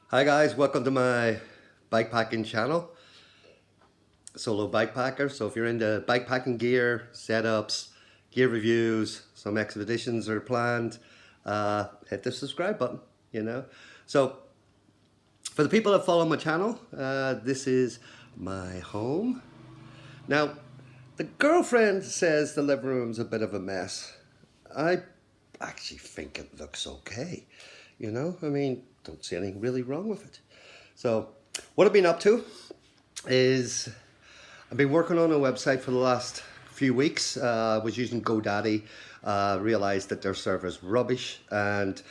Hi guys, welcome to my bikepacking channel, Solo Bikepacker. So if you're into bikepacking gear, setups, gear reviews, some expeditions are planned, hit the subscribe button, you know. So for the people that follow my channel, this is my home. Now, the girlfriend says the living room's a bit of a mess. I actually think it looks okay, you know. I mean, don't see anything really wrong with it. So what I've been up to is I've been working on a website for the last few weeks. I was using GoDaddy, realized that their server's rubbish and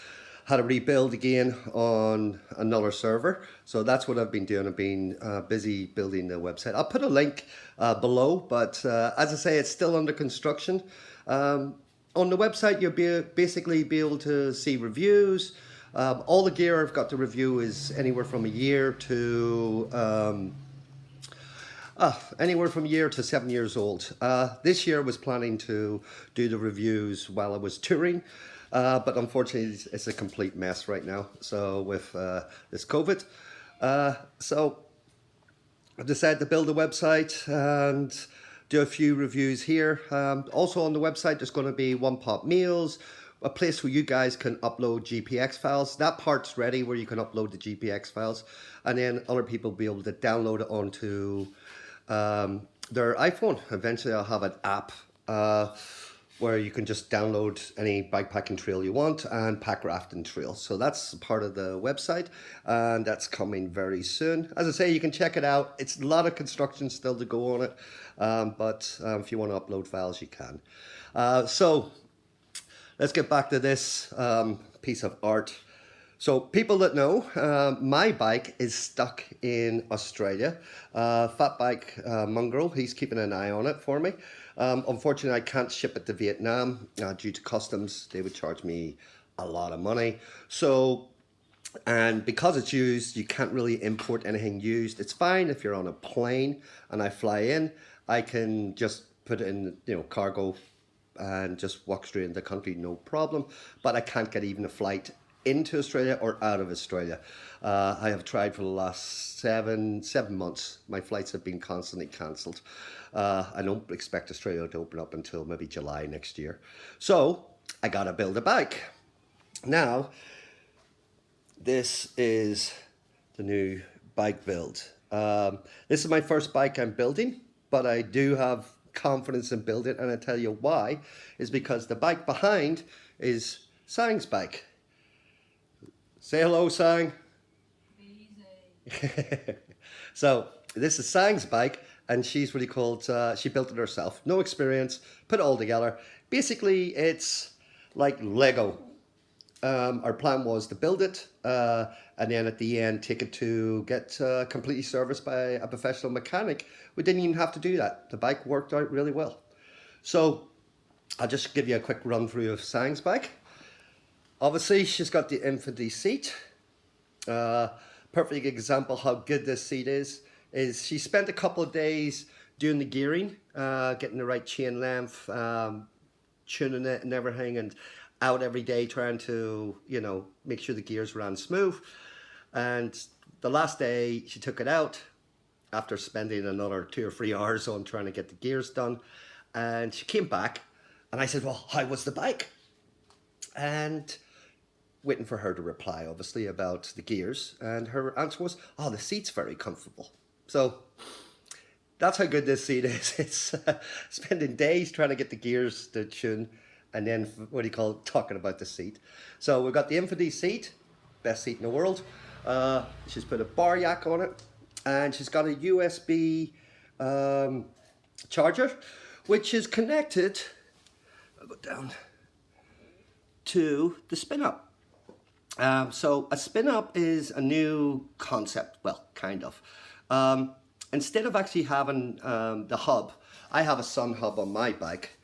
had to rebuild again on another server. So that's what I've been doing. I've been busy building the website. I'll put a link below, but as I say, it's still under construction. On the website, you'll basically be able to see reviews. All the gear I've got to review is anywhere from a year to 7 years old. This year I was planning to do the reviews while I was touring, but unfortunately it's a complete mess right now. So with this COVID, so I decided to build a website and do a few reviews here. Also on the website there's going to be one pot meals, a place where you guys can upload GPX files. That part's ready where you can upload the GPX files, and then other people will be able to download it onto their iPhone. Eventually I'll have an app where you can just download any bikepacking trail you want and pack rafting trails. So that's part of the website and that's coming very soon. As I say, you can check it out. It's a lot of construction still to go on it, but if you want to upload files you can. So let's get back to this piece of art. So people that know, my bike is stuck in Australia. Fatbike mongrel, he's keeping an eye on it for me. Unfortunately, I can't ship it to Vietnam due to customs. They would charge me a lot of money. So, and because it's used, you can't really import anything used. It's fine if you're on a plane and I fly in, I can just put it in, cargo and just walk straight into the country, no problem. But I can't get even a flight into Australia or out of Australia. I have tried for the last seven months. My flights have been constantly cancelled. I don't expect Australia to open up until maybe July next year. So I gotta build a bike. Now, this is the new bike build. This is my first bike I'm building, but I do have confidence in building, and I tell you why, is because the bike behind is Sang's bike. Say hello, Sang. So this is Sang's bike, and she's really called, she built it herself. No experience, put it all together. Basically, it's like Lego. Our plan was to build it, and then at the end, take it to get completely serviced by a professional mechanic. We didn't even have to do that. The bike worked out really well. So I'll just give you a quick run through of Sang's bike. Obviously, she's got the infinity seat. Perfect example how good this seat is she spent a couple of days doing the gearing, getting the right chain length, tuning it and everything, and out every day trying to, make sure the gears ran smooth. And the last day she took it out after spending another 2 or 3 hours on trying to get the gears done. And she came back and I said, well, how was the bike? And waiting for her to reply, obviously, about the gears. And her answer was, oh, the seat's very comfortable. So that's how good this seat is. It's spending days trying to get the gears to tune, and then, talking about the seat. So we've got the infinity seat, best seat in the world. She's put a bar yak on it, and she's got a USB charger, which is connected, I'll go down, to the spin up. So a spin up is a new concept, well, kind of. Instead of actually having the hub, I have a Sun hub on my bike,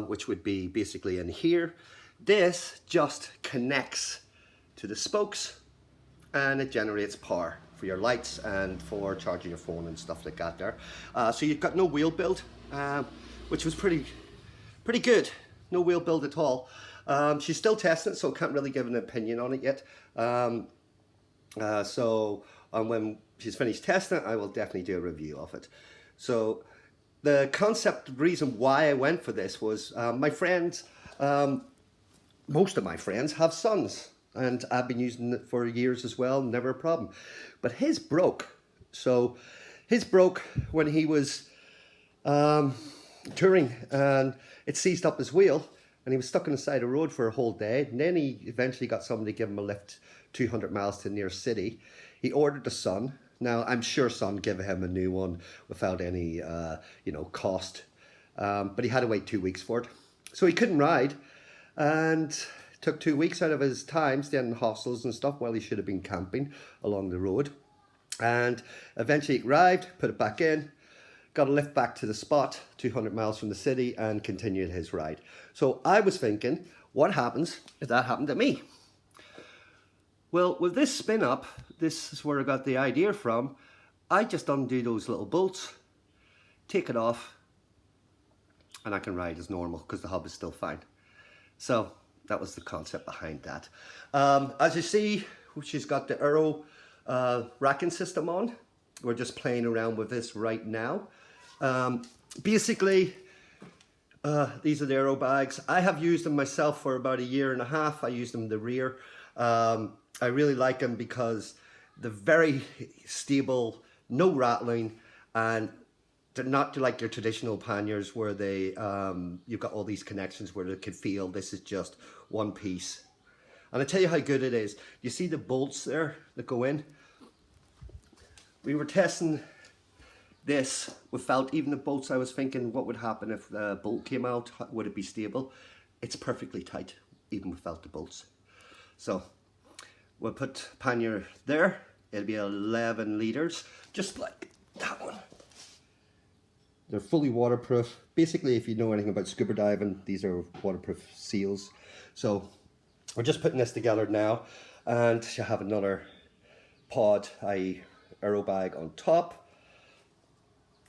which would be basically in here. This just connects to the spokes and it generates power for your lights and for charging your phone and stuff like that there. So you've got no wheel build, which was pretty good. No wheel build at all. She's still testing it, so can't really give an opinion on it yet. And when she's finished testing it, I will definitely do a review of it. So the concept reason why I went for this was my friends, most of my friends have sons, and I've been using it for years as well, never a problem. But his broke. So his broke when he was touring, and it seized up his wheel, and he was stuck on the side of the road for a whole day. And then he eventually got somebody to give him a lift 200 miles to the nearest city. He ordered the Sun. Now, I'm sure Sun gave him a new one without any, cost. But he had to wait 2 weeks for it. So he couldn't ride, and took 2 weeks out of his time staying in hostels and stuff while he should have been camping along the road. And eventually it arrived, put it back in, got a lift back to the spot, 200 miles from the city, and continued his ride. So I was thinking, what happens if that happened to me? Well, with this spin up, this is where I got the idea from. I just undo those little bolts, take it off, and I can ride as normal because the hub is still fine. So that was the concept behind that. As you see, she's got the Aero racking system on. We're just playing around with this right now. Basically, these are the Aero bags. I have used them myself for about 1.5 years. I use them in the rear. I really like them because they're very stable, no rattling, and they're not like your traditional panniers where they you've got all these connections where they could feel this is just one piece. And I tell you how good it is. You see the bolts there that go in? We were testing this with felt. Even the bolts, I was thinking what would happen if the bolt came out, would it be stable? It's perfectly tight even without the bolts. So we'll put pannier there. It'll be 11 litres, just like that one. They're fully waterproof. Basically, if you know anything about scuba diving, these are waterproof seals. So we're just putting this together now, and she'll have another pod, i.e. Aero bag on top,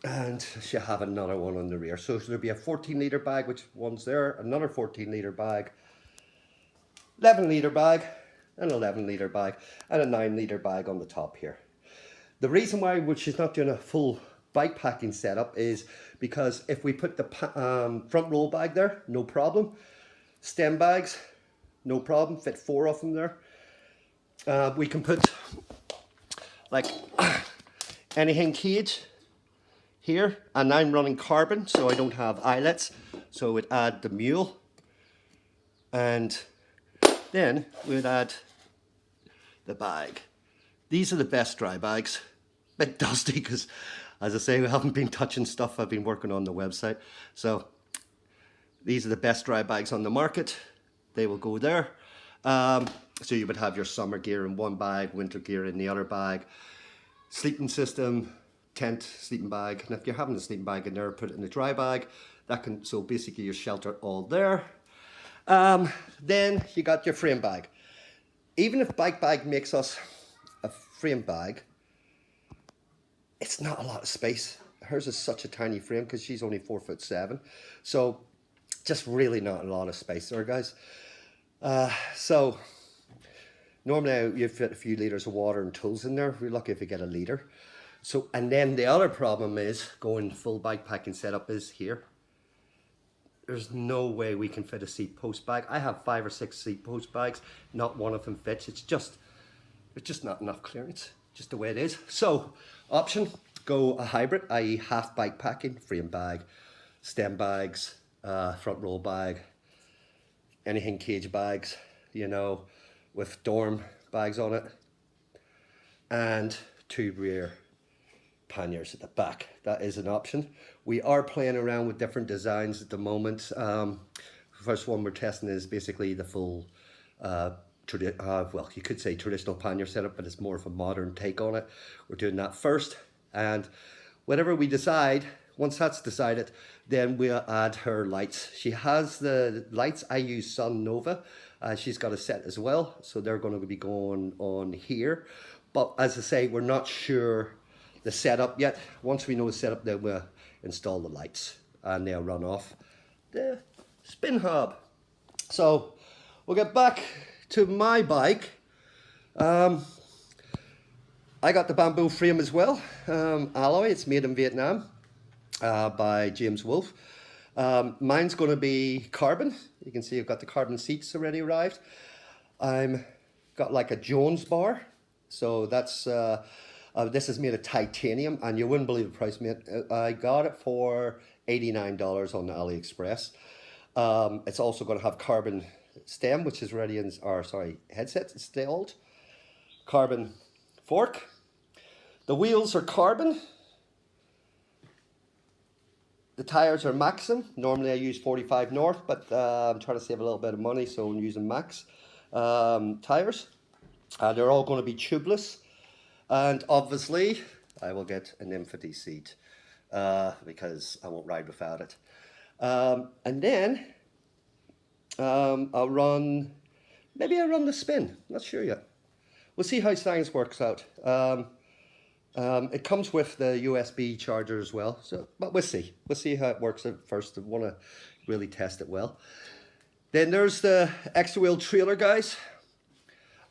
and she'll have another one on the rear. So there'll be a 14-litre bag, which one's there, another 14-litre bag, 11-litre bag, an 11-litre bag, and a 9-litre bag on the top here. The reason why she's not doing a full bike packing setup is because if we put the front roll bag there, no problem. Stem bags, no problem, fit 4 of them there. We can put like anything cage here, and I'm running carbon so I don't have eyelets, so we'd add the mule, and then we'd add the bag. These are the best dry bags. Bit dusty because, as I say, we haven't been touching stuff I've been working on the website. So these are the best dry bags on the market. They will go there. So you would have your summer gear in one bag, winter gear in the other bag. Sleeping system, tent, sleeping bag. And if you're having a sleeping bag in there, put it in the dry bag. So basically your shelter all there. Then you got your frame bag. Even if Bike Bag makes us a frame bag, it's not a lot of space. Hers is such a tiny frame because she's only 4'7". So just really not a lot of space there, guys. So normally you fit a few litres of water and tools in there. We're lucky if you get a litre. So, and then the other problem is going full bike packing setup is here. There's no way we can fit a seat post bag. I have 5 or 6 seat post bags. Not one of them fits. It's just not enough clearance. Just the way it is. So option, go a hybrid, i.e. half bike packing, frame bag, stem bags, front roll bag, anything cage bags, you know, with dorm bags on it, and 2 rear panniers at the back. That is an option. We are playing around with different designs at the moment. First one we're testing is basically the full well, you could say traditional pannier setup, but it's more of a modern take on it. We're doing that first, and whatever we decide, once that's decided, then we'll add her lights. She has the lights. I use Sun Nova. She's got a set as well, so they're going to be going on here. But as I say, we're not sure the setup yet. Once we know the setup, then we'll install the lights, and they'll run off the spin hub. So we'll get back to my bike. I got the bamboo frame as well, alloy. It's made in Vietnam by James Wolfe. Mine's going to be carbon. You can see I've got the carbon seats already arrived. I'm got like a Jones bar, so that's this is made of titanium, and you wouldn't believe the price, mate. I got it for $89 on AliExpress. It's also going to have carbon stem, which is ready in, or sorry, headset installed. Carbon fork. The wheels are carbon. The tires are Maxim. Normally I use 45 North, but I'm trying to save a little bit of money, so I'm using Max tires. They're all going to be tubeless. And obviously, I will get an infinity seat because I won't ride without it. And then I'll run, maybe I'll run the spin. Not sure yet. We'll see how science works out. It comes with the USB charger as well, so but we'll see. We'll see how it works at first. I want to really test it well. Then there's the extra wheel trailer, guys.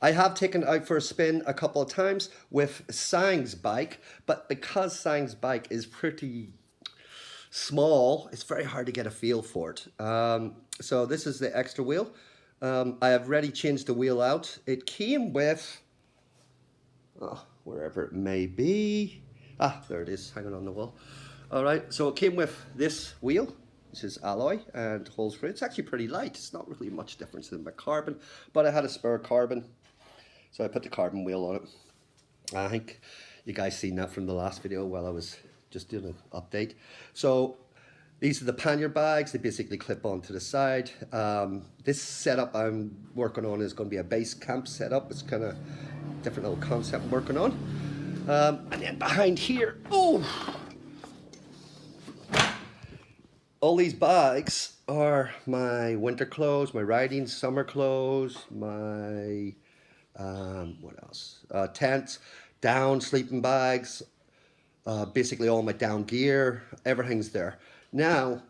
I have taken it out for a spin a couple of times with Sang's bike, but because Sang's bike is pretty small, it's very hard to get a feel for it. So this is the extra wheel. I have already changed the wheel out. It came with, wherever it may be. There it is, hanging on the wall. All right, so it came with this wheel. This is alloy and holes for it. It's actually pretty light. It's not really much difference than my carbon, but I had a spare carbon, so I put the carbon wheel on it. I think you guys seen that from the last video while I was just doing an update. So these are the pannier bags. They basically clip onto the side. This setup I'm working on is going to be a base camp setup. It's kind of different little concept I'm working on. And then behind here, all these bags are my winter clothes, my riding summer clothes, my what else? Tents, down sleeping bags, basically all my down gear, everything's there. Now,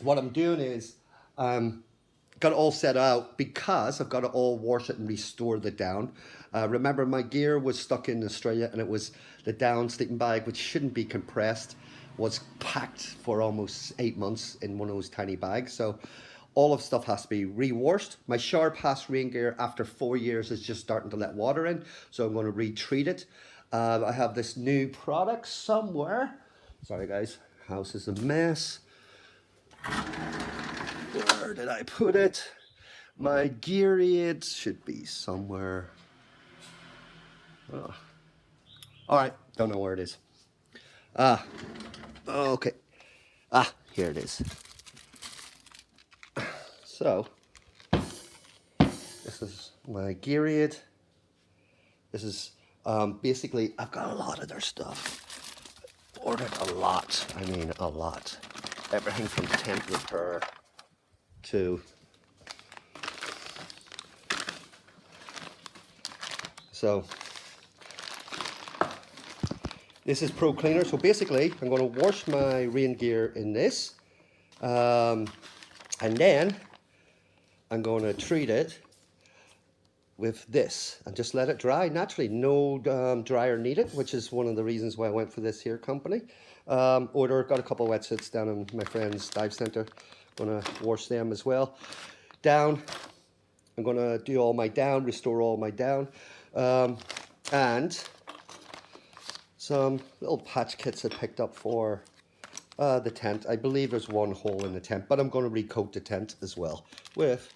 what I'm doing is got it all set out because I've got to all wash it and restore the down. Remember, my gear was stuck in Australia, and it was the down sleeping bag, which shouldn't be compressed, was packed for almost 8 months in one of those tiny bags. So all of stuff has to be re-washed. My shower pass rain gear after 4 years is just starting to let water in, so I'm going to retreat it. I have this new product somewhere. Sorry guys, house is a mess. Where did I put it? My gear aids should be somewhere. All right, don't know where it is. Okay. Here it is. So, this is my gear aid. This is basically, I've got a lot of their stuff. Ordered a lot, I mean a lot. Everything from tent repair to this is Pro Cleaner. So basically I'm going to wash my rain gear in this and then I'm going to treat it with this and just let it dry naturally. No dryer needed, which is one of the reasons why I went for this here company. Got a couple of wetsuits down in my friend's dive center. Gonna wash them as well. Down, I'm gonna do all my down, restore all my down, and some little patch kits I picked up for the tent. I believe there's one hole in the tent, but I'm gonna recoat the tent as well with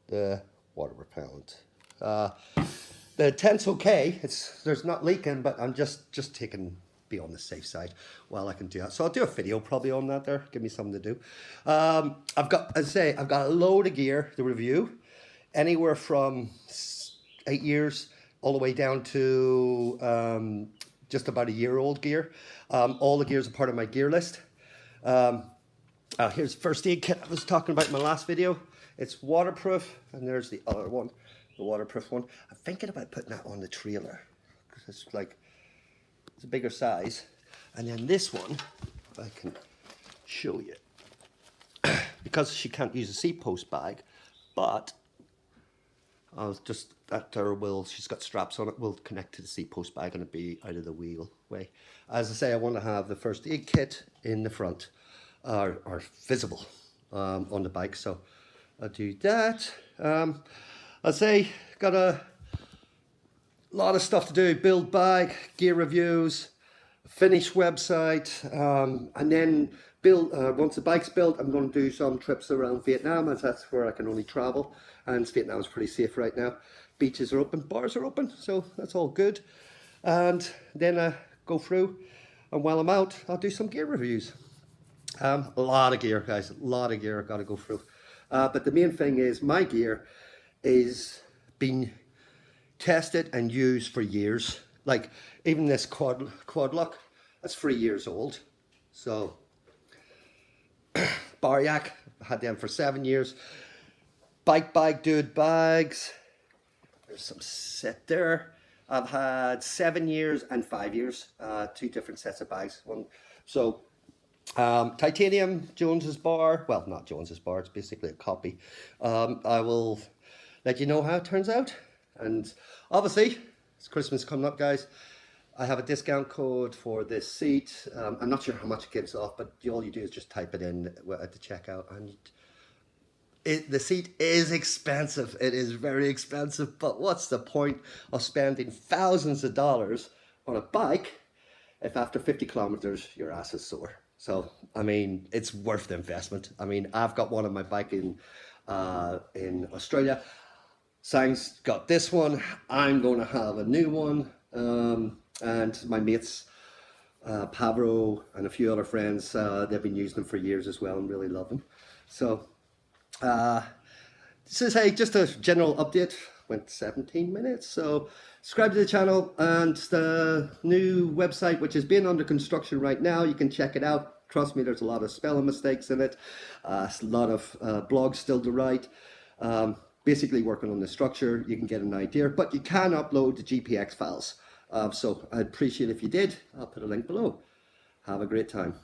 the water repellent. The tent's okay. There's not leaking, but I'm just taking be on the safe side while I can do that. So I'll do a video probably on that there. Give me something to do. I've got a load of gear to review, anywhere from 8 years all the way down to just about a year old gear. All the gears are part of my gear list. Here's the first aid kit I was talking about in my last video. It's waterproof, and there's the other one, the waterproof one. I'm thinking about putting that on the trailer because it's like, it's a bigger size. And then this one, I can show you. Because she can't use a seat post bag, but I'll just, that there will, she's got straps on it, will connect to the seat post bag and it'll be out of the wheel way. As I say, I want to have the first aid kit in the front, or visible on the bike. So I'll do that. I'll say, got a lot of stuff to do, build bike, gear reviews, finish website, and then build, once the bike's built, I'm going to do some trips around Vietnam, as that's where I can only travel, and Vietnam's pretty safe right now. Beaches are open, bars are open, so that's all good. And then I go through, and while I'm out, I'll do some gear reviews. A lot of gear, guys, a lot of gear I've got to go through. But the main thing is my gear is being tested and used for years. Like even this quad lock, that's 3 years old. So Bariac, I had them for 7 years. Bike dude bags. There's some set there. I've had 7 years and 5 years, 2 different sets of bags. So titanium Jones's bar, well, not Jones's bar, it's basically a copy. I will let you know how it turns out. And obviously, it's Christmas coming up, guys. I have a discount code for this seat. I'm not sure how much it gives off, but all you do is just type it in at the checkout. And the seat is expensive. It is very expensive, but what's the point of spending thousands of dollars on a bike if after 50 kilometers your ass is sore? So, I mean, it's worth the investment. I mean, I've got one on my bike in Australia. Sang's got this one. I'm going to have a new one. And my mates, Pavro and a few other friends, they've been using them for years as well and really love them. So, this is just a general update. Went 17 minutes. So, subscribe to the channel and the new website, which is being under construction right now. You can check it out. Trust me, there's a lot of spelling mistakes in it. A lot of blogs still to write. Basically working on the structure, you can get an idea, but you can upload the GPX files. So I'd appreciate if you did. I'll put a link below. Have a great time.